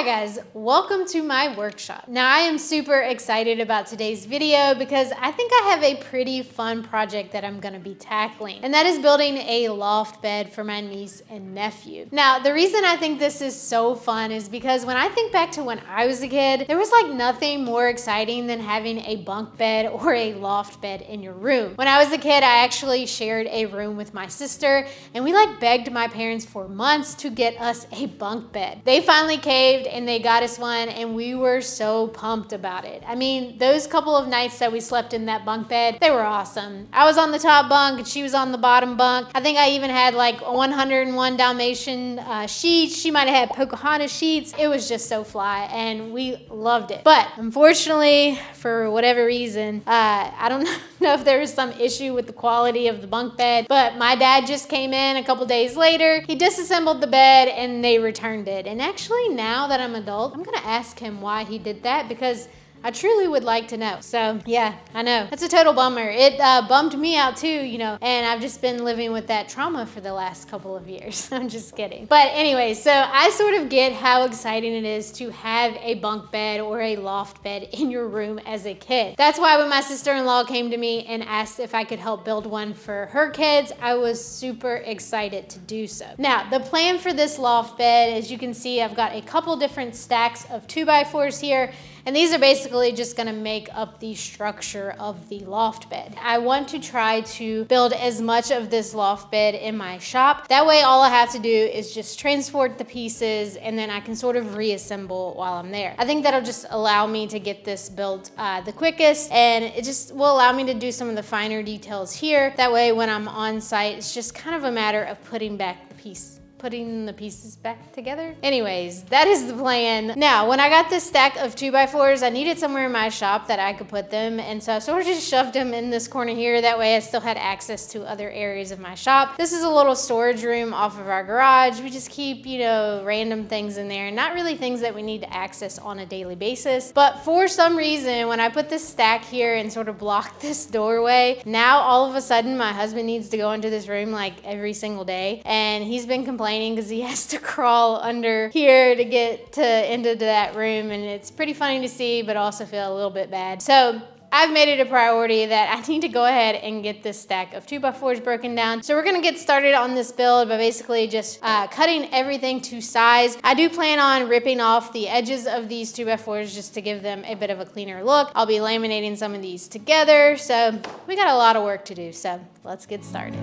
Hi guys, welcome to my workshop. Now I am super excited about today's video because I think I have a pretty fun project that I'm gonna be tackling, and that is building a loft bed for my niece and nephew. Now the reason I think this is so fun is because when I think back to when I was a kid, there was like nothing more exciting than having a bunk bed or a loft bed in your room. When I was a kid, I actually shared a room with my sister, and we like begged my parents for months to get us a bunk bed. They finally caved and they got us one, and we were so pumped about it. I mean, those couple of nights that we slept in that bunk bed, they were awesome. I was on the top bunk and she was on the bottom bunk. I think I even had like 101 Dalmatian sheets. She might have had Pocahontas sheets. It was just so fly and we loved it. But unfortunately, for whatever reason, I don't know if there was some issue with the quality of the bunk bed, but my dad just came in a couple days later. He disassembled the bed and they returned it. And actually, now that I'm adult, I'm gonna ask him why he did that, because I truly would like to know. So yeah, I know. It's a total bummer. It bummed me out too, you know, and I've just been living with that trauma for the last couple of years. I'm just kidding. But anyway, so I sort of get how exciting it is to have a bunk bed or a loft bed in your room as a kid. That's why when my sister-in-law came to me and asked if I could help build one for her kids, I was super excited to do so. Now, the plan for this loft bed, as you can see, I've got a couple different stacks of 2x4s here, and these are basically just gonna make up the structure of the loft bed. I want to try to build as much of this loft bed in my shop. That way all I have to do is just transport the pieces and then I can sort of reassemble while I'm there. I think that'll just allow me to get this built the quickest, and it just will allow me to do some of the finer details here. That way when I'm on site, it's just kind of a matter of putting the pieces back together. Anyways, that is the plan. Now, when I got this stack of 2x4s, I needed somewhere in my shop that I could put them, and so I sort of just shoved them in this corner here. That way I still had access to other areas of my shop. This is a little storage room off of our garage. We just keep, you know, random things in there, not really things that we need to access on a daily basis. But for some reason, when I put this stack here and sort of blocked this doorway, now all of a sudden my husband needs to go into this room like every single day, and he's been complaining because he has to crawl under here to get into that room, and it's pretty funny to see, but also feel a little bit bad. So I've made it a priority that I need to go ahead and get this stack of 2x4s broken down. So we're gonna get started on this build by basically just cutting everything to size. I do plan on ripping off the edges of these 2x4s just to give them a bit of a cleaner look. I'll be laminating some of these together. So we got a lot of work to do, so let's get started.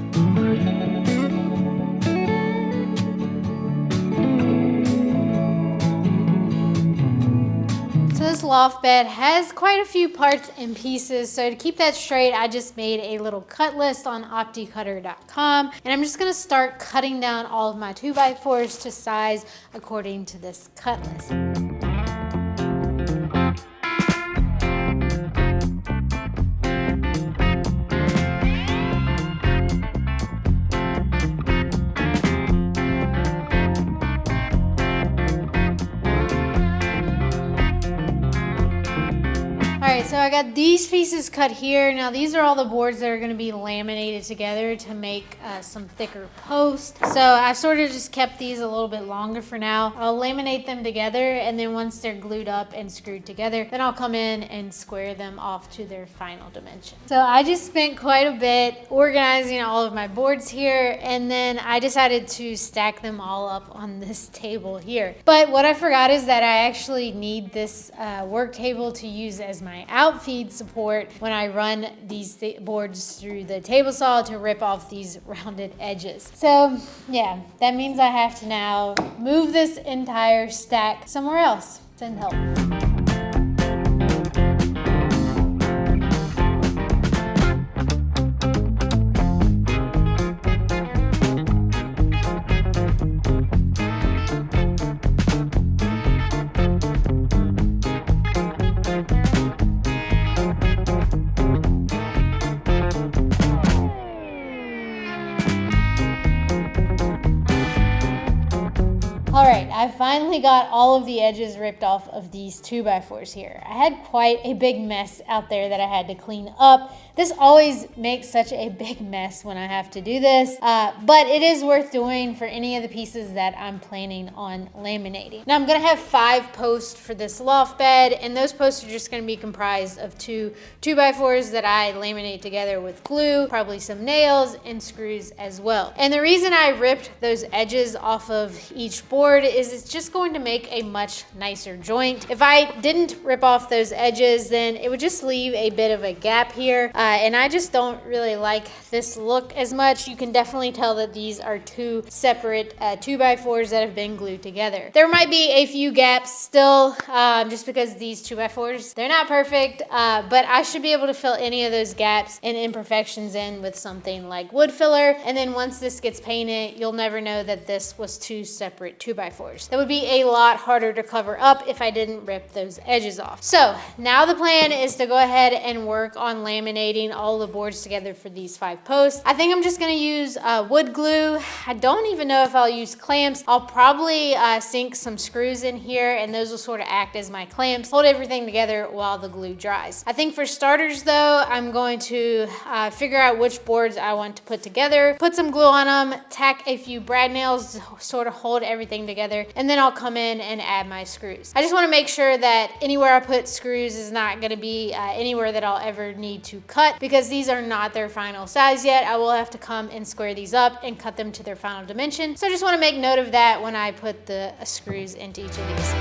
So this loft bed has quite a few parts and pieces. So to keep that straight, I just made a little cut list on opticutter.com, and I'm just gonna start cutting down all of my 2x4s to size according to this cut list. Alright, so I got these pieces cut here. Now these are all the boards that are going to be laminated together to make some thicker posts. So I sort of just kept these a little bit longer for now. I'll laminate them together, and then once they're glued up and screwed together, then I'll come in and square them off to their final dimension. So I just spent quite a bit organizing all of my boards here, and then I decided to stack them all up on this table here. But what I forgot is that I actually need this work table to use as my outfeed support when I run these boards through the table saw to rip off these rounded edges. So yeah, that means I have to now move this entire stack somewhere else. Send help. All right, I finally got all of the edges ripped off of these 2x4s here. I had quite a big mess out there that I had to clean up. This always makes such a big mess when I have to do this, but it is worth doing for any of the pieces that I'm planning on laminating. Now I'm gonna have 5 posts for this loft bed, and those posts are just gonna be comprised of 2 2x4s that I laminate together with glue, probably some nails and screws as well. And the reason I ripped those edges off of each board is it's just going to make a much nicer joint. If I didn't rip off those edges, then it would just leave a bit of a gap here, and I just don't really like this look as much. You can definitely tell that these are 2 separate 2x4s that have been glued together. There might be a few gaps still, just because these 2x4s, they're not perfect, but I should be able to fill any of those gaps and imperfections in with something like wood filler, and then once this gets painted, you'll never know that this was 2 separate 2x4s. That would be a lot harder to cover up if I didn't rip those edges off. So now the plan is to go ahead and work on laminating all the boards together for these 5 posts. I think I'm just gonna use wood glue. I don't even know if I'll use clamps. I'll probably sink some screws in here, and those will sort of act as my clamps, hold everything together while the glue dries. I think for starters though, I'm going to figure out which boards I want to put together, put some glue on them, tack a few brad nails to sort of hold everything together, and then I'll come in and add my screws. I just want to make sure that anywhere I put screws is not going to be anywhere that I'll ever need to cut, because these are not their final size yet. I will have to come and square these up and cut them to their final dimension. So I just want to make note of that when I put the screws into each of these.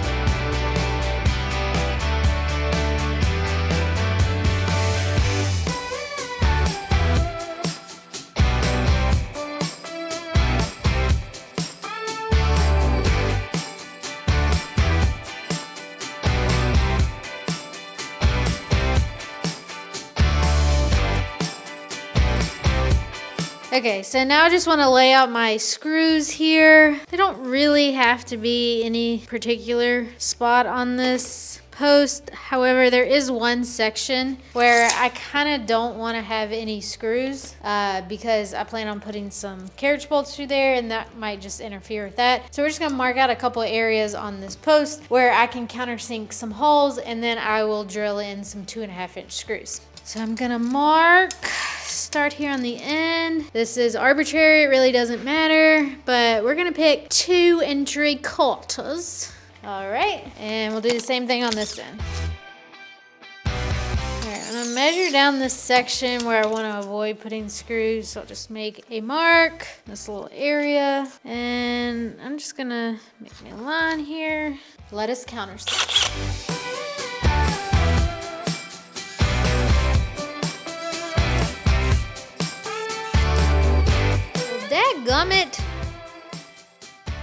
Okay, so now I just want to lay out my screws here. They don't really have to be any particular spot on this post. However, there is one section where I kind of don't want to have any screws because I plan on putting some carriage bolts through there, and that might just interfere with that. So we're just going to mark out a couple of areas on this post where I can countersink some holes, and then I will drill in some 2.5-inch screws. So I'm gonna mark, start here on the end. This is arbitrary, it really doesn't matter, but we're gonna pick 2 3/4. All right, and we'll do the same thing on this end. All right, I'm gonna measure down this section where I wanna avoid putting screws. So I'll just make a mark, this little area, and I'm just gonna make me a line here. Let us countersink. Dadgummit.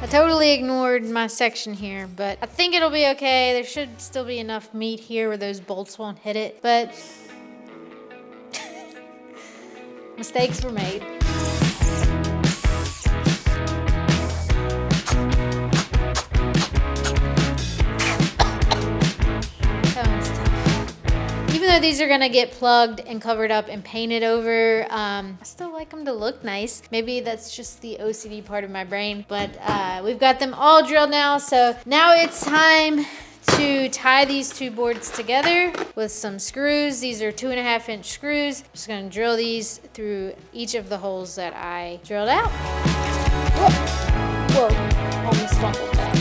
I totally ignored my section here, but I think it'll be okay. There should still be enough meat here where those bolts won't hit it, but mistakes were made. Even though these are gonna get plugged and covered up and painted over, I still like them to look nice. Maybe that's just the OCD part of my brain, but we've got them all drilled now. So now it's time to tie these 2 boards together with some screws. These are 2.5-inch screws. I'm just gonna drill these through each of the holes that I drilled out. Whoa, whoa, almost fumbled that.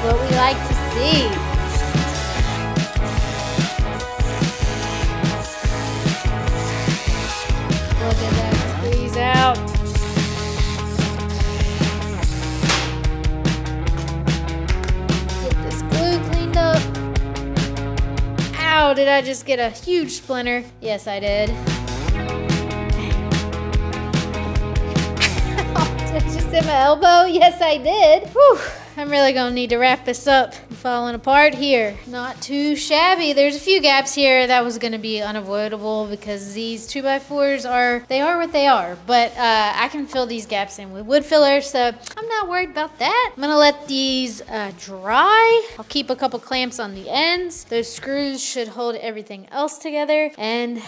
What we like to see. Look at that squeeze out. Get this glue cleaned up. Ow, did I just get a huge splinter? Yes, I did. Did I just hit my elbow? Yes, I did. Whew. I'm really gonna need to wrap this up. I'm falling apart here. Not too shabby. There's a few gaps here that was gonna be unavoidable because these 2x4s are what they are. But I can fill these gaps in with wood filler, so I'm not worried about that. I'm gonna let these dry. I'll keep a couple clamps on the ends. Those screws should hold everything else together, and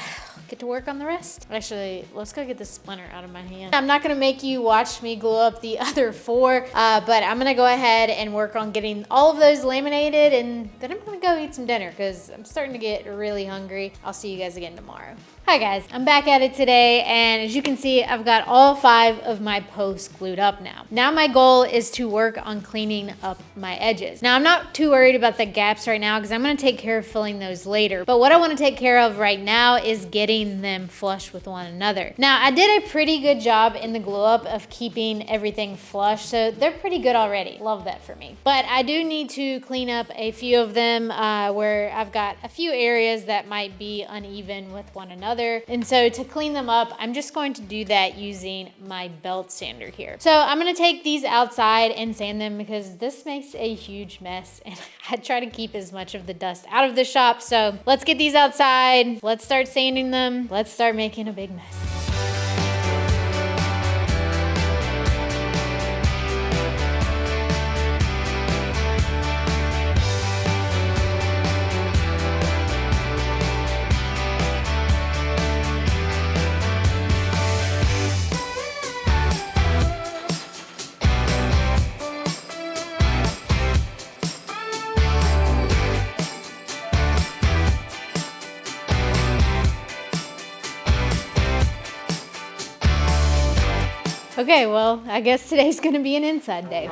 get to work on the rest. Actually, let's go get the splinter out of my hand. I'm not gonna make you watch me glue up the other 4, but I'm gonna go ahead and work on getting all of those laminated, and then I'm gonna go eat some dinner because I'm starting to get really hungry. I'll see you guys again tomorrow. Hi guys, I'm back at it today, and as you can see, I've got all 5 of my posts glued up now. Now my goal is to work on cleaning up my edges. Now I'm not too worried about the gaps right now because I'm gonna take care of filling those later. But what I wanna take care of right now is getting them flush with one another. Now I did a pretty good job in the glue up of keeping everything flush, so they're pretty good already. Love that for me. But I do need to clean up a few of them where I've got a few areas that might be uneven with one another. And so to clean them up, I'm just going to do that using my belt sander here. So I'm gonna take these outside and sand them because this makes a huge mess, and I try to keep as much of the dust out of the shop. So let's get these outside. Let's start sanding them. Let's start making a big mess. Okay, well, I guess today's gonna be an inside day.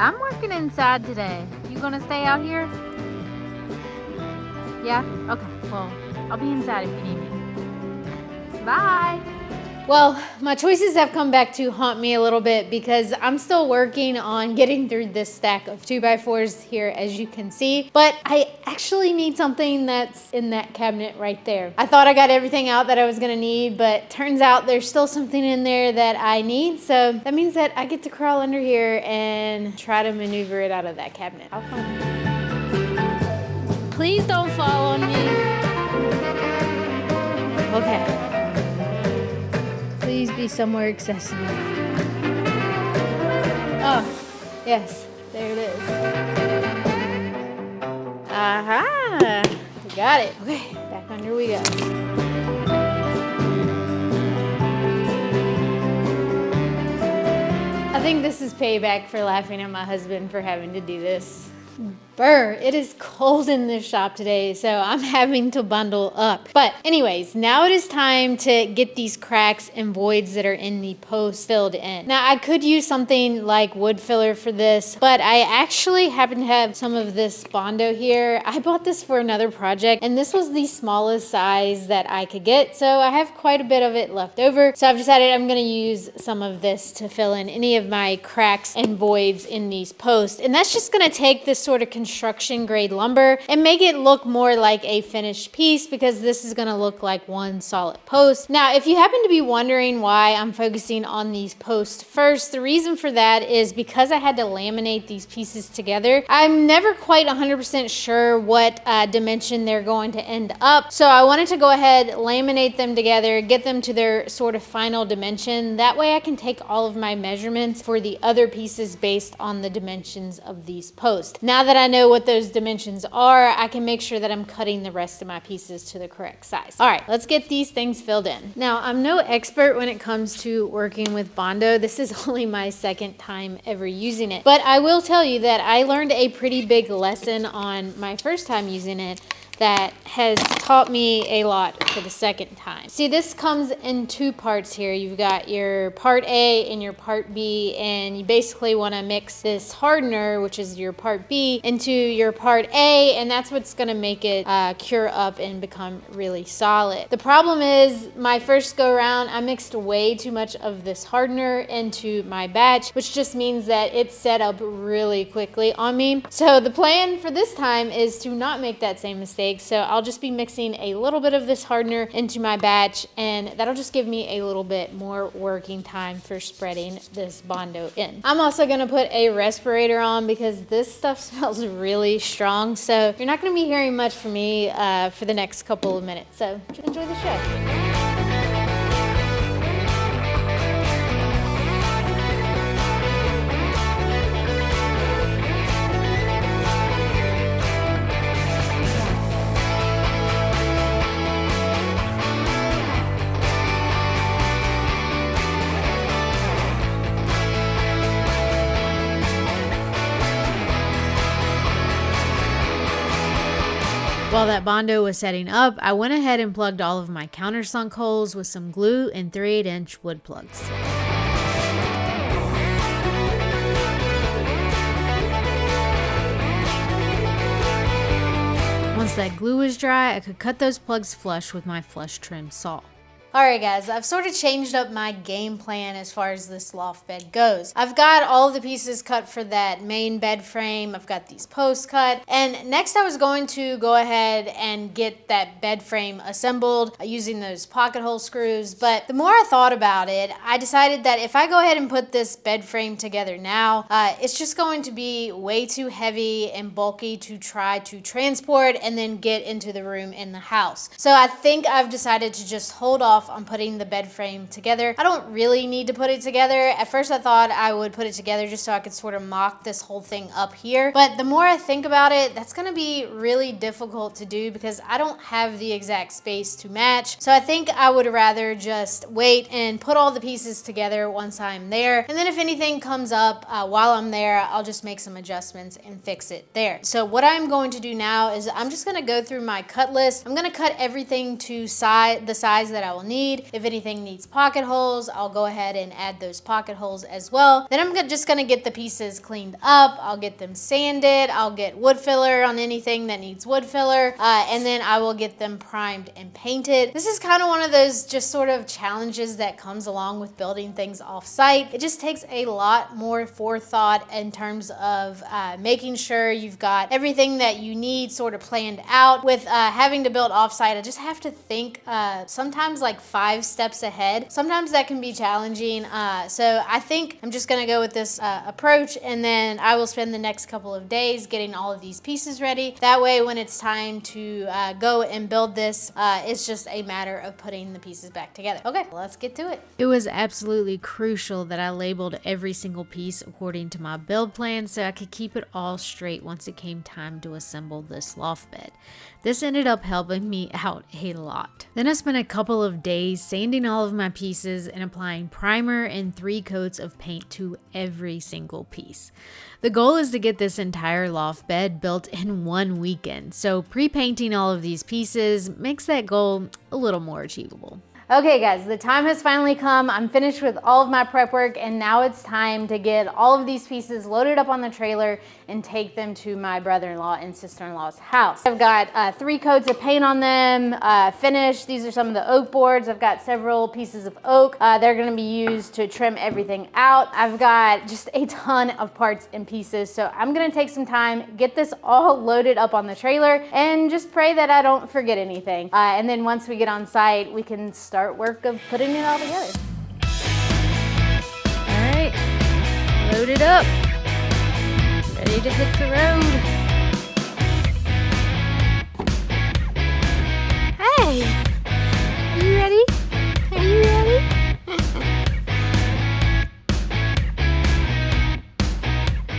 I'm working inside today. You gonna stay out here? Yeah? Okay, well, I'll be inside if you need me. Bye. Well, my choices have come back to haunt me a little bit because I'm still working on getting through this stack of 2x4s here, as you can see, but I actually need something that's in that cabinet right there. I thought I got everything out that I was gonna need, but turns out there's still something in there that I need, so that means that I get to crawl under here and try to maneuver it out of that cabinet. How fun. Please don't fall on me. Okay. Please be somewhere accessible. Oh, yes, there it is. Aha, got it. Okay, back under we go. I think this is payback for laughing at my husband for having to do this. Brr, it is cold in this shop today, so I'm having to bundle up. But anyways, now it is time to get these cracks and voids that are in the post filled in. Now I could use something like wood filler for this, but I actually happen to have some of this Bondo here. I bought this for another project, and this was the smallest size that I could get, so I have quite a bit of it left over. So I've decided I'm gonna use some of this to fill in any of my cracks and voids in these posts. And that's just gonna take this sort of construction grade lumber and make it look more like a finished piece, because this is gonna look like one solid post. Now, if you happen to be wondering why I'm focusing on these posts first, the reason for that is because I had to laminate these pieces together. I'm never quite 100% sure what dimension they're going to end up. So I wanted to go ahead, laminate them together, get them to their sort of final dimension. That way I can take all of my measurements for the other pieces based on the dimensions of these posts. Now that I know what those dimensions are, I can make sure that I'm cutting the rest of my pieces to the correct size. All right, let's get these things filled in. Now, I'm no expert when it comes to working with Bondo. This is only my second time ever using it, but I will tell you that I learned a pretty big lesson on my first time using it that has taught me a lot for the second time. See, this comes in two parts here. You've got your part A and your part B, and you basically want to mix this hardener, which is your part B, into your part A, and that's what's gonna make it cure up and become really solid. The problem is, my first go around, I mixed way too much of this hardener into my batch, which just means that it set up really quickly on me. So the plan for this time is to not make that same mistake big, so I'll just be mixing a little bit of this hardener into my batch, and that'll just give me a little bit more working time for spreading this Bondo in. I'm also gonna put a respirator on because this stuff smells really strong, so you're not gonna be hearing much from me for the next couple of minutes, so enjoy the show. While that Bondo was setting up, I went ahead and plugged all of my countersunk holes with some glue and 3/8" wood plugs. Once that glue was dry, I could cut those plugs flush with my flush trim saw. Alright guys, I've sort of changed up my game plan as far as this loft bed goes. I've got all the pieces cut for that main bed frame. I've got these posts cut. And next I was going to go ahead and get that bed frame assembled using those pocket hole screws. But the more I thought about it, I decided that if I go ahead and put this bed frame together now, it's just going to be way too heavy and bulky to try to transport and then get into the room in the house. So I think I've decided to just hold off on putting the bed frame together. I don't really need to put it together. At first I thought I would put it together just so I could sort of mock this whole thing up here. But the more I think about it, that's gonna be really difficult to do because I don't have the exact space to match. So I think I would rather just wait and put all the pieces together once I'm there. And then if anything comes up while I'm there, I'll just make some adjustments and fix it there. So what I'm going to do now is I'm just gonna go through my cut list. I'm gonna cut everything to the size that I will need. If anything needs pocket holes, I'll go ahead and add those pocket holes as well. Then I'm just gonna get the pieces cleaned up. I'll get them sanded. I'll get wood filler on anything that needs wood filler. And then I will get them primed and painted. This is kind of one of those just sort of challenges that comes along with building things off-site. It just takes a lot more forethought in terms of making sure you've got everything that you need sort of planned out. With having to build off-site, I just have to think sometimes like 5 steps ahead. Sometimes that can be challenging. So I think I'm just gonna go with this approach, and then I will spend the next couple of days getting all of these pieces ready. That way when it's time to go and build this, it's just a matter of putting the pieces back together. Okay, let's get to it. It was absolutely crucial that I labeled every single piece according to my build plan so I could keep it all straight once it came time to assemble this loft bed. This ended up helping me out a lot. Then I spent a couple of days sanding all of my pieces and applying primer and 3 coats of paint to every single piece. The goal is to get this entire loft bed built in one weekend, so pre-painting all of these pieces makes that goal a little more achievable. Okay guys, the time has finally come. I'm finished with all of my prep work, and now it's time to get all of these pieces loaded up on the trailer and take them to my brother-in-law and sister-in-law's house. I've got 3 coats of paint on them finished. These are some of the oak boards. I've got several pieces of oak. They're gonna be used to trim everything out. I've got just a ton of parts and pieces, so I'm gonna take some time, get this all loaded up on the trailer, and just pray that I don't forget anything. And then once we get on site, we can start work of putting it all together. All right, loaded up, ready to hit the road. Hey, are you ready? Are you ready?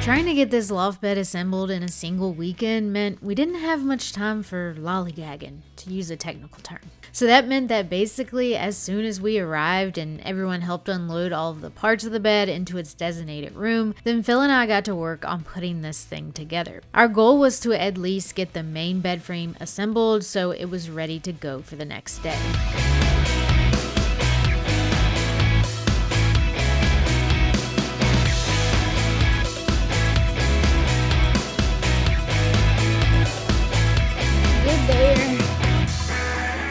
Trying to get this loft bed assembled in a single weekend meant we didn't have much time for lollygagging, to use a technical term. So that meant that basically as soon as we arrived and everyone helped unload all of the parts of the bed into its designated room, then Phil and I got to work on putting this thing together. Our goal was to at least get the main bed frame assembled so it was ready to go for the next day.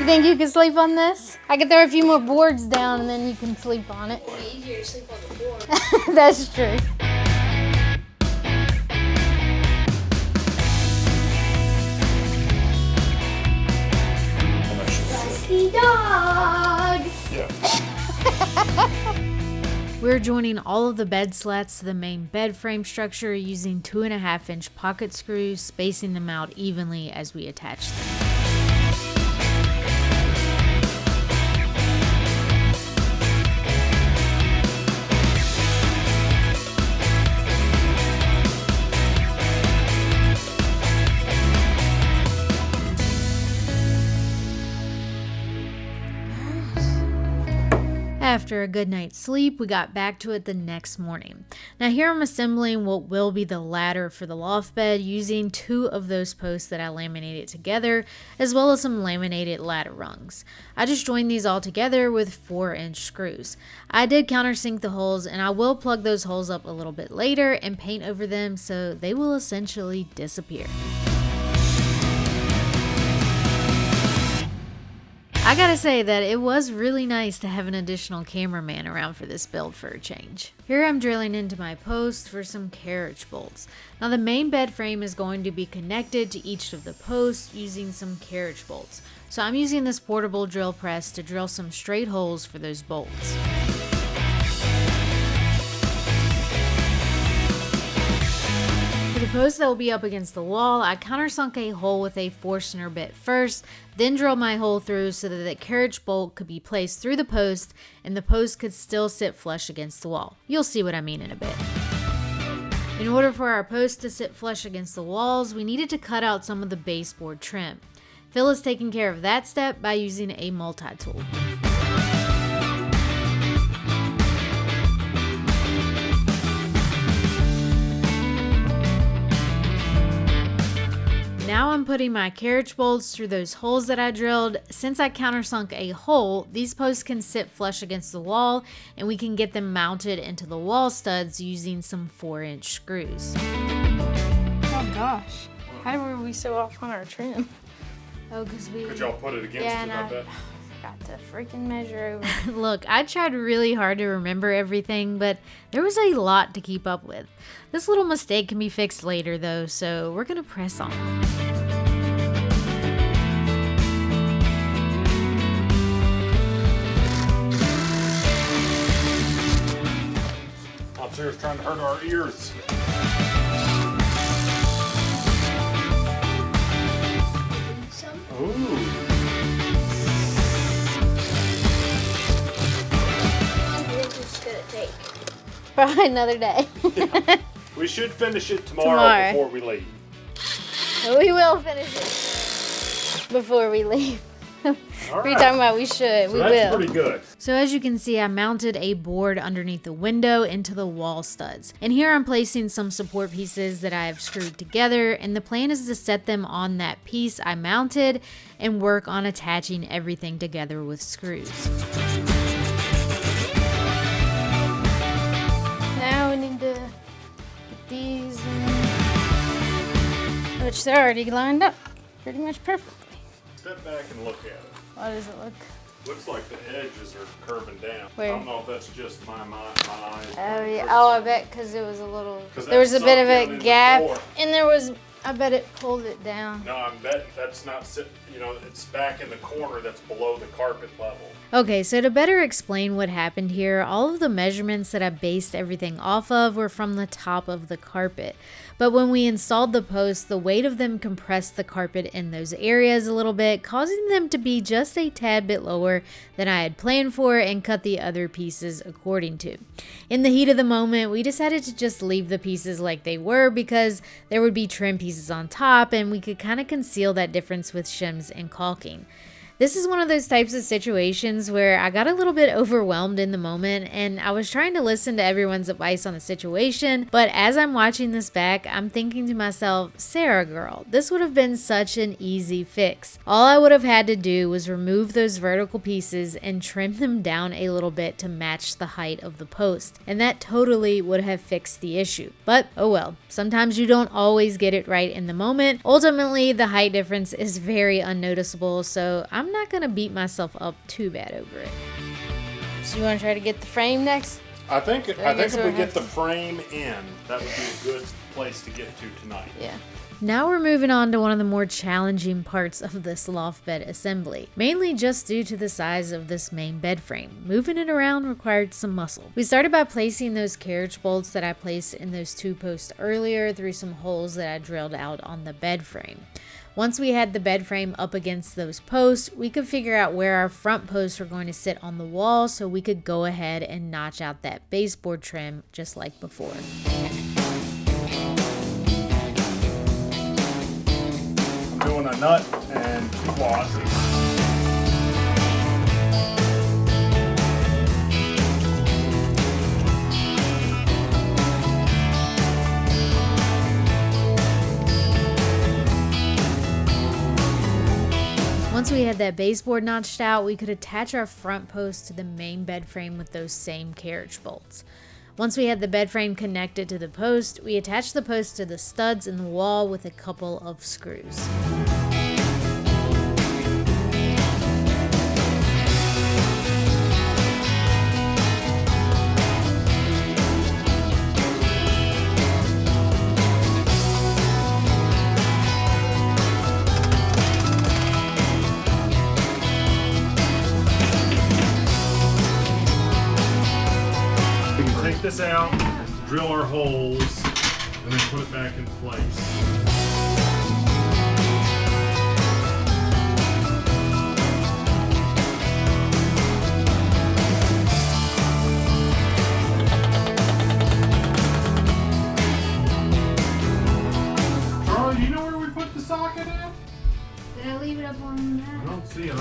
Think you can sleep on this? I could throw a few more boards down and then you can sleep on it. It'd be easier to sleep on the board. That's true. Puppy dog! Yeah. We're joining all of the bed slats to the main bed frame structure using 2.5-inch pocket screws, spacing them out evenly as we attach them. After a good night's sleep, we got back to it the next morning. Now here I'm assembling what will be the ladder for the loft bed using 2 of those posts that I laminated together, as well as some laminated ladder rungs. I just joined these all together with 4-inch screws. I did countersink the holes, and I will plug those holes up a little bit later and paint over them so they will essentially disappear. I gotta say that it was really nice to have an additional cameraman around for this build for a change. Here I'm drilling into my post for some carriage bolts. Now the main bed frame is going to be connected to each of the posts using some carriage bolts. So I'm using this portable drill press to drill some straight holes for those bolts. For the post that will be up against the wall, I countersunk a hole with a Forstner bit first, then drilled my hole through so that the carriage bolt could be placed through the post and the post could still sit flush against the wall. You'll see what I mean in a bit. In order for our post to sit flush against the walls, we needed to cut out some of the baseboard trim. Phil is taking care of that step by using a multi-tool. Now I'm putting my carriage bolts through those holes that I drilled. Since I countersunk a hole, these posts can sit flush against the wall and we can get them mounted into the wall studs using some 4-inch screws. Oh gosh. How were we so off on our trim? Oh, because we... Could y'all put it against it, I bet? Got to freaking measure over. Look, I tried really hard to remember everything, but there was a lot to keep up with. This little mistake can be fixed later though, so we're gonna press on. I'm serious, trying to hurt our ears. Ooh. Probably another day. We should finish it tomorrow before we leave. We will finish it before we leave. All What are you right. talking about? We should. So We that's will. pretty good. So as you can see, I mounted a board underneath the window into the wall studs. And here I'm placing some support pieces that I've screwed together, and the plan is to set them on that piece I mounted and work on attaching everything together with screws. Now we need to get these in, which they're already lined up pretty much perfectly. Step back and look at it. How does it look? Looks like the edges are curving down. Where? I don't know if that's just my eyes. Oh yeah. Oh, I bet because it was a little. 'Cause There was a that bit of sunk down a in the gap, floor. And there was, I bet it pulled it down. No, I bet that's not it's back in the corner that's below the carpet level. Okay, so to better explain what happened here, all of the measurements that I based everything off of were from the top of the carpet. But when we installed the posts, the weight of them compressed the carpet in those areas a little bit, causing them to be just a tad bit lower than I had planned for and cut the other pieces according to. In the heat of the moment, we decided to just leave the pieces like they were because there would be trim pieces on top and we could kind of conceal that difference with shims and caulking. This is one of those types of situations where I got a little bit overwhelmed in the moment and I was trying to listen to everyone's advice on the situation, but as I'm watching this back, I'm thinking to myself, Sarah girl, this would have been such an easy fix. All I would have had to do was remove those vertical pieces and trim them down a little bit to match the height of the post, and that totally would have fixed the issue. But oh well, sometimes you don't always get it right in the moment. Ultimately, the height difference is very unnoticeable, so I'm not gonna beat myself up too bad over it. So you want to try to get the frame next? I think guess if we'll we get have the frame in, that would be a good place to get to tonight. Yeah. Now we're moving on to one of the more challenging parts of this loft bed assembly, mainly just due to the size of this main bed frame. Moving it around required some muscle. We started by placing those carriage bolts that I placed in those 2 posts earlier through some holes that I drilled out on the bed frame. Once we had the bed frame up against those posts, we could figure out where our front posts were going to sit on the wall so we could go ahead and notch out that baseboard trim just like before. I'm doing a nut and 2 washes. Once we had that baseboard notched out, we could attach our front post to the main bed frame with those same carriage bolts. Once we had the bed frame connected to the post, we attached the post to the studs in the wall with a couple of screws. This out, drill our holes, and then put it back in place. Charlie, do you know where we put the socket at? Did I leave it up on that? I don't see it.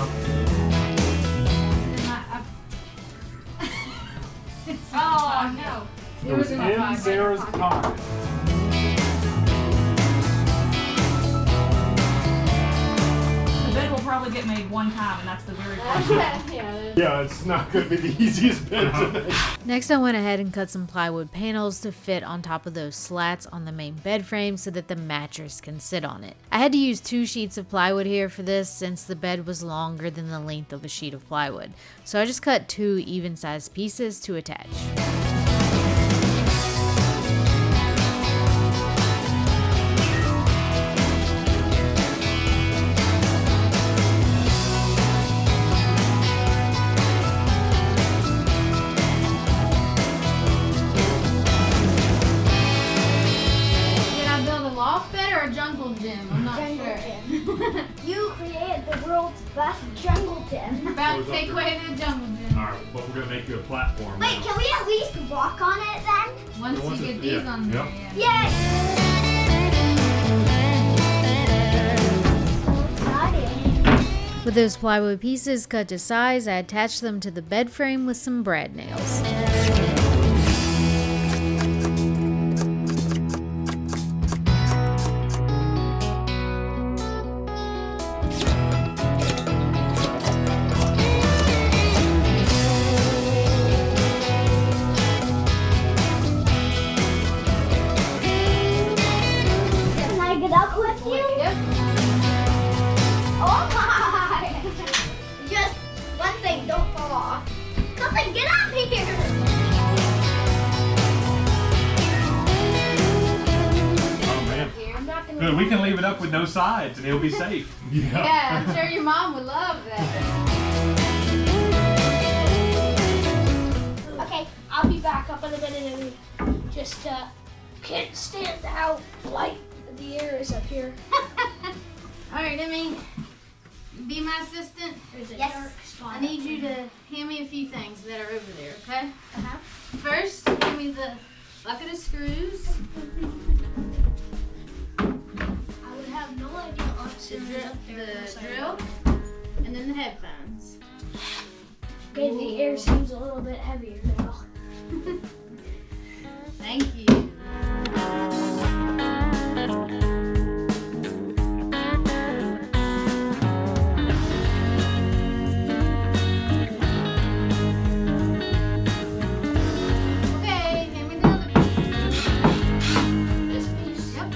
Oh, no. It was in Sarah's pocket. The bed will probably get made one time, and that's the very first one. Yeah, it's not going to be the easiest bed to make. Next, I went ahead and cut some plywood panels to fit on top of those slats on the main bed frame so that the mattress can sit on it. I had to use 2 sheets of plywood here for this since the bed was longer than the length of a sheet of plywood. So I just cut 2 even-sized pieces to attach. You created the world's best jungle gym. About to take away the jungle gym. Alright, but we're going to make you a platform. Wait, now. can we at least walk on it then? Once you get these on there, Yep. yeah. Yay! With those plywood pieces cut to size, I attached them to the bed frame with some brad nails. Can I get up with you? Yep. Oh my! Just one thing, don't fall off. Something, get up here! Oh, man. I'm not gonna Good, we can leave it up with no sides and it'll be safe. Yeah, I'm sure your mom would love that. Okay, I'll be back up in a minute and just can't stand how light the air is up here. All right, Emmy, be my assistant. There's a Yes. dark spot. I need you to hand me a few things that are over there, okay? Uh-huh. First, give me the bucket of screws, I would have no idea the drill, and then the headphones. Okay, the air seems a little bit heavier now. Thank you. Okay, hand me the other piece. This piece. Yep.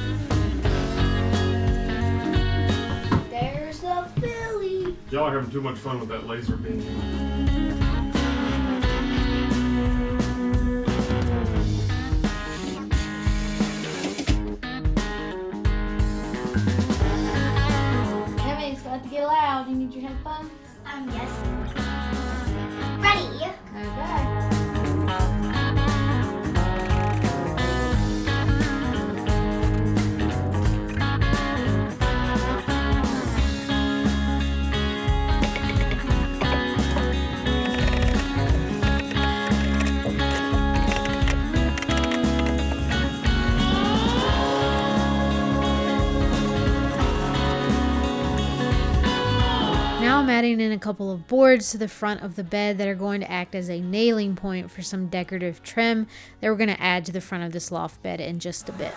There's the Philly. Y'all are having too much fun with that laser beam. adding in a couple of boards to the front of the bed that are going to act as a nailing point for some decorative trim that we're going to add to the front of this loft bed in just a bit.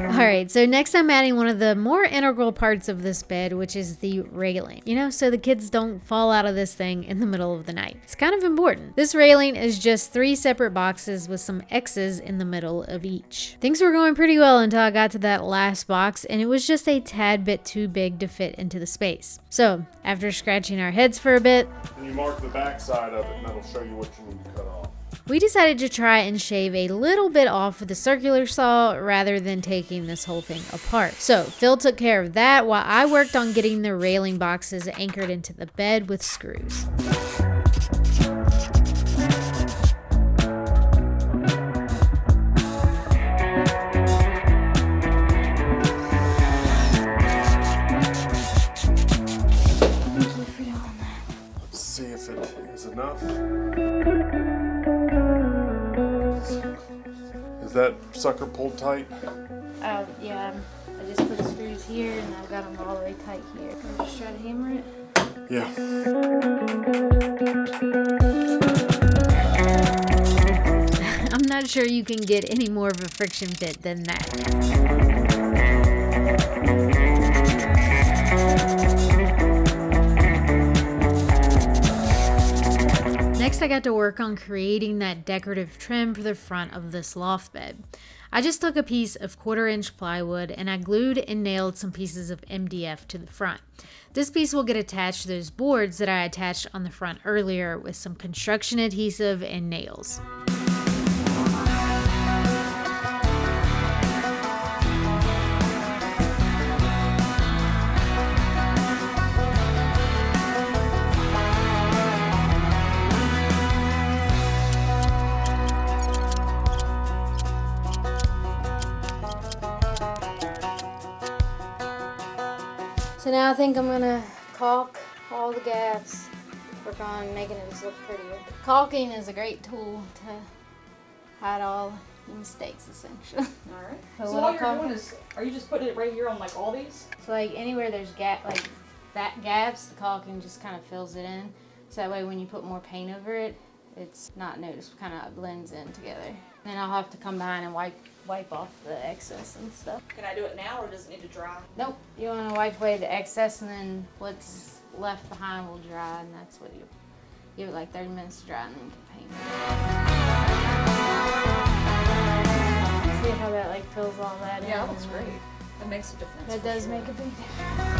Alright, so next I'm adding one of the more integral parts of this bed, which is the railing. You know, so the kids don't fall out of this thing in the middle of the night. It's kind of important. This railing is just 3 separate boxes with some X's in the middle of each. Things were going pretty well until I got to that last box, and it was just a tad bit too big to fit into the space. So, after scratching our heads for a bit, And you mark the back side of it, and that'll show you what you need to cut off. we decided to try and shave a little bit off with a circular saw rather than taking this whole thing apart. So Phil took care of that while I worked on getting the railing boxes anchored into the bed with screws. Let's see if it is enough. Is that sucker pulled tight? Yeah, I just put the screws here and I've got them all the way tight here. I'll just try to hammer it. Yeah. I'm not sure you can get any more of a friction fit than that. Next, I got to work on creating that decorative trim for the front of this loft bed. I just took a piece of 1/4-inch plywood and I glued and nailed some pieces of MDF to the front. This piece will get attached to those boards that I attached on the front earlier with some construction adhesive and nails. So now I think I'm gonna caulk all the gaps, work on making it just look prettier. Caulking is a great tool to hide all the mistakes, essentially. Alright. So So what all I'll you're call- doing is, are you just putting it right here on like all these? So like anywhere there's like that gaps, the caulking just kind of fills it in. So that way when you put more paint over it, it's not noticed, kind of blends in together. Then I'll have to come behind and wipe off the excess and stuff. Can I do it now or does it need to dry? Nope, you want to wipe away the excess and then what's left behind will dry, and that's what you give it like 30 minutes to dry and then you can paint it. See how that like fills all that in? Yeah, that looks and great. That makes a difference. That for does sure. make a big difference.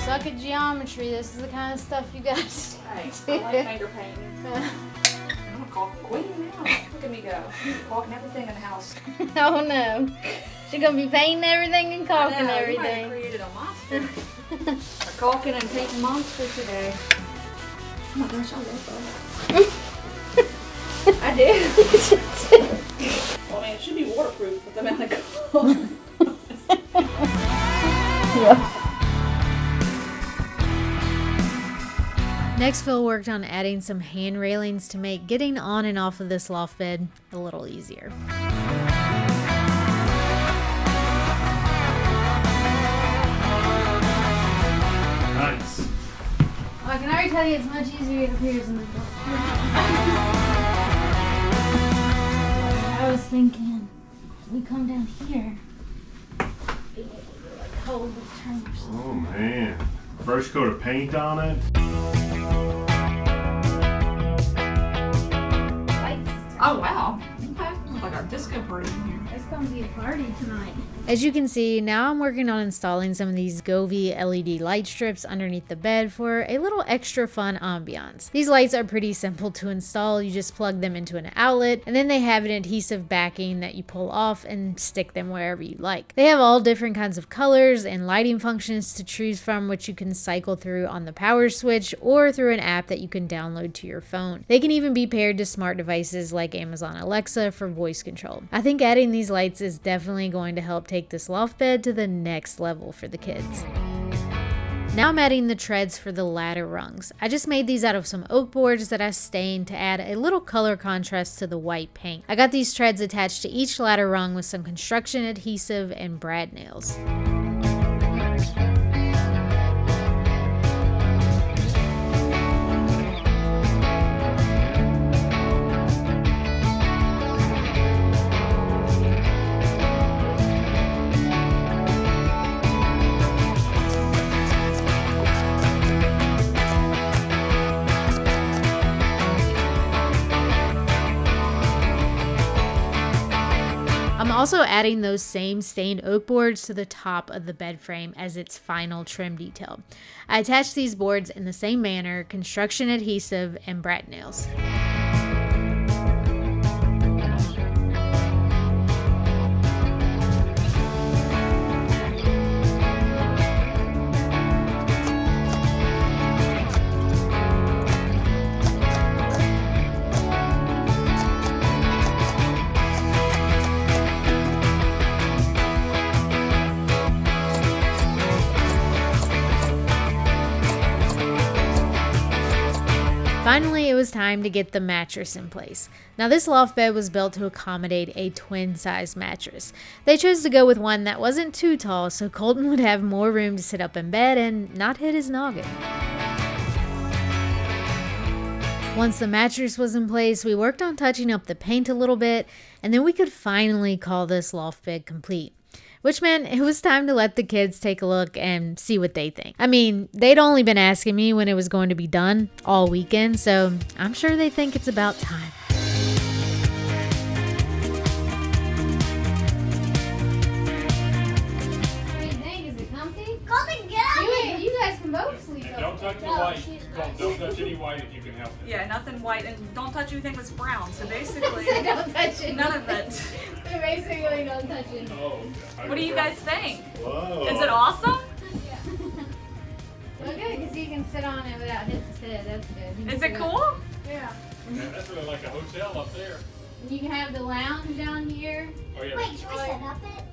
Suck at geometry. This is the kind of stuff you guys Hey, do. I like finger painting. I'm a caulking queen now. Look at me go. Caulking everything in the house. Oh no. She's gonna be painting everything and caulking I know, you might have everything. created a monster. A caulking and painting monster today. Oh my gosh, I love that. I do. Well, I mean, it should be waterproof with the amount of caulking. Next, Phil worked on adding some hand railings to make getting on and off of this loft bed a little easier. Nice. Well, I can already tell you it's much easier it appears in the book. I was thinking, we come down here, being able to like hold the trim or something. Oh man. First coat of paint on it. Oh, wow. Okay. disco party in here. It's gonna be a party tonight. As you can see, now I'm working on installing some of these Govee LED light strips underneath the bed for a little extra fun ambiance. These lights are pretty simple to install. You just plug them into an outlet, and then they have an adhesive backing that you pull off and stick them wherever you like. They have all different kinds of colors and lighting functions to choose from, which you can cycle through on the power switch or through an app that you can download to your phone. They can even be paired to smart devices like Amazon Alexa for voice control. I think adding these lights is definitely going to help take this loft bed to the next level for the kids. Now I'm adding the treads for the ladder rungs. I just made these out of some oak boards that I stained to add a little color contrast to the white paint. I got these treads attached to each ladder rung with some construction adhesive and brad nails. I'm also adding those same stained oak boards to the top of the bed frame as its final trim detail. I attached these boards in the same manner, construction adhesive and brad nails. Finally, it was time to get the mattress in place. Now this loft bed was built to accommodate a twin size mattress. They chose to go with one that wasn't too tall so Colton would have more room to sit up in bed and not hit his noggin. Once the mattress was in place, we worked on touching up the paint a little bit, and then we could finally call this loft bed complete. Which meant it was time to let the kids take a look and see what they think. I mean, they'd only been asking me when it was going to be done all weekend, so I'm sure they think it's about time. What do you think? Is it comfy? Colton, get out! You guys can both sleep And don't touch the white. Don't touch any white if you can help it. Yeah, nothing white, and don't touch anything that's brown. So basically, Don't touch it. none of it. So basically, don't touch it. Oh, What do you guys think? Whoa. Is it awesome? Well, good, because you can sit on it without hitting his head. That's good. You can Is sit it up- cool? Yeah. Man, that's really like a hotel up there. And you can have the lounge down here. Oh yeah, Wait, should we set up it?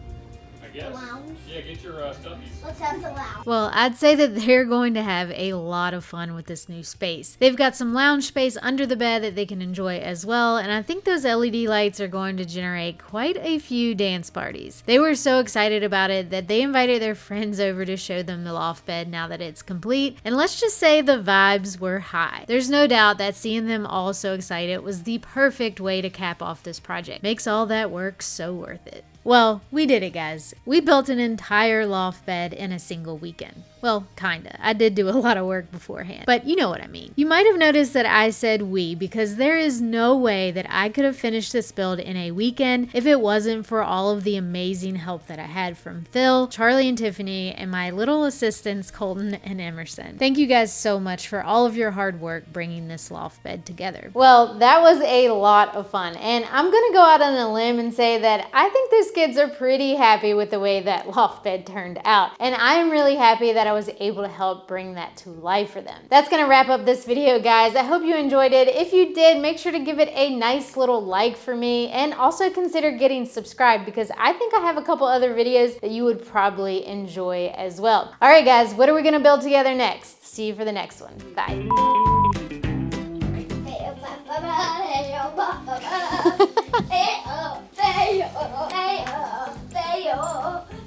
I guess. lounge? Yeah, get your stuffies. Let's have the lounge. Well, I'd say that they're going to have a lot of fun with this new space. They've got some lounge space under the bed that they can enjoy as well, and I think those LED lights are going to generate quite a few dance parties. They were so excited about it that they invited their friends over to show them the loft bed now that it's complete, and let's just say the vibes were high. There's no doubt that seeing them all so excited was the perfect way to cap off this project. Makes all that work so worth it. Well, we did it, guys. We built an entire loft bed in a single weekend. Well, kinda. I did do a lot of work beforehand, but you know what I mean. You might have noticed that I said we because there is no way that I could have finished this build in a weekend if it wasn't for all of the amazing help that I had from Phil, Charlie and Tiffany, and my little assistants Colton and Emerson. Thank you guys so much for all of your hard work bringing this loft bed together. Well, that was a lot of fun, and I'm gonna go out on a limb and say that I think those kids are pretty happy with the way that loft bed turned out, and I'm really happy that I was able to help bring that to life for them. That's gonna wrap up this video, guys. I hope you enjoyed it. If you did, make sure to give it a nice little like for me, and also consider getting subscribed because I think I have a couple other videos that you would probably enjoy as well. All right, guys, what are we gonna build together next? See you for the next one. Bye.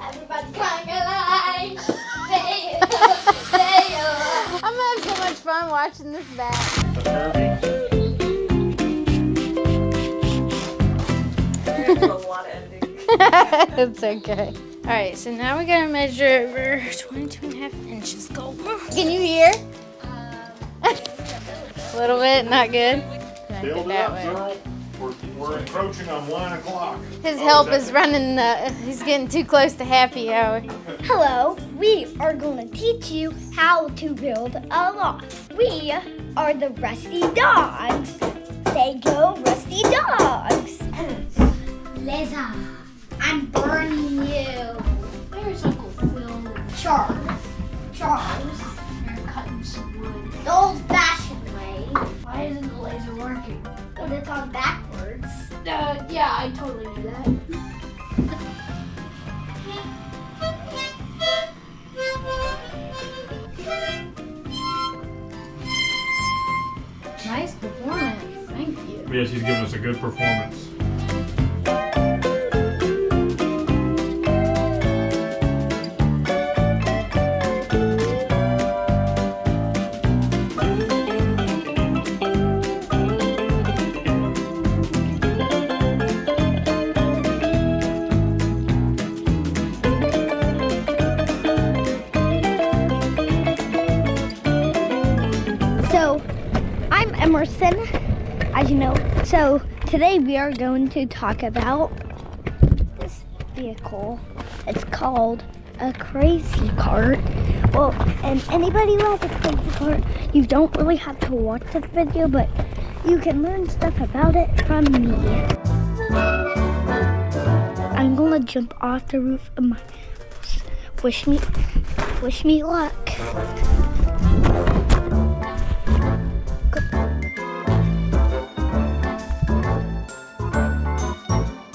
Everybody crying alive. I'm gonna have so much fun watching this back. The Kirby. We're gonna do a lot of editing. It's okay. All right, so now we gotta measure over 22.5 inches. Go. Can you hear? A little bit, not good. Not Build good it that up, way. girl. We're encroaching on 1 o'clock. His help is running he's getting too close to happy hour. Hello, we are going to teach you how to build a loft. We are the Rusty Dogs. Say go, Rusty Dogs. Liza, I'm burning you. Where's Uncle Phil? Charles. You're cutting some wood. The old-fashioned way. Why isn't the laser working? Because it's on backwards. Yeah, I totally knew that. Nice performance. Thank you. Yeah, she's giving us a good performance. So, I'm Emerson, as you know. So, today we are going to talk about this vehicle. It's called a crazy cart. Well, and anybody who has a crazy cart, you don't really have to watch this video, but you can learn stuff about it from me. I'm gonna jump off the roof of my house. Wish me luck.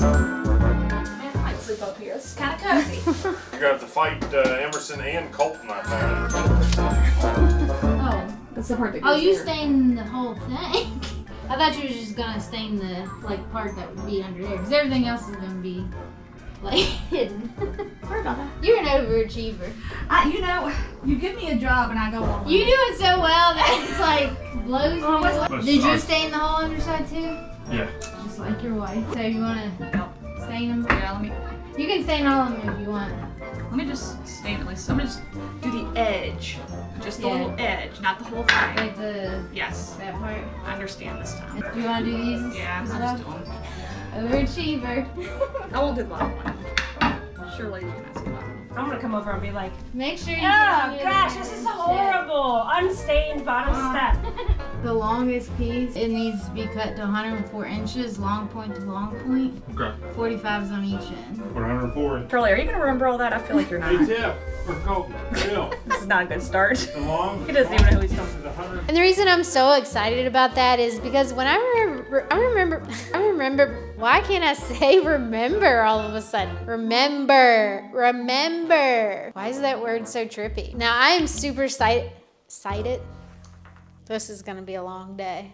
Man, I might sleep up here. This is kind of cozy. You're gonna have to fight Emerson and Colton, I think. Oh. That's the part that goes Oh, you here. stained the whole thing? I thought you were just gonna stain the part that would be under there, because everything else is gonna be hidden. Sorry about that. You're an overachiever. You know, you give me a job and I go on. You do it so well that it's blows me away. Let's Did you start. stain the whole underside too? Yeah. Just like your wife. So you wanna stain them? Yeah, You can stain all of them if you want. let me just stain at least. I'm gonna just do the edge. Just the Yeah. little edge, not the whole thing. Like Yes, that part. I understand this time. Do you wanna do these? Yeah, as I'll well? just do them. Overachiever. I won't do the bottom one. Surely you can ask about them. I'm gonna come over and be like, Make sure you oh do gosh, the this is step. horrible. Unstained bottom step. The longest piece, it needs to be cut to 104 inches, long point to long point. Okay. 45s on each end. 104. Charlie, are you gonna remember all that? I feel like you're not. Tip for Colton. Bill. This is not a good start. The long. He doesn't even know who he's talking to 100. And the reason I'm so excited about that is because when I remember, why can't I say remember all of a sudden? Remember. Why is that word so trippy? Now I am super excited. This is gonna be a long day.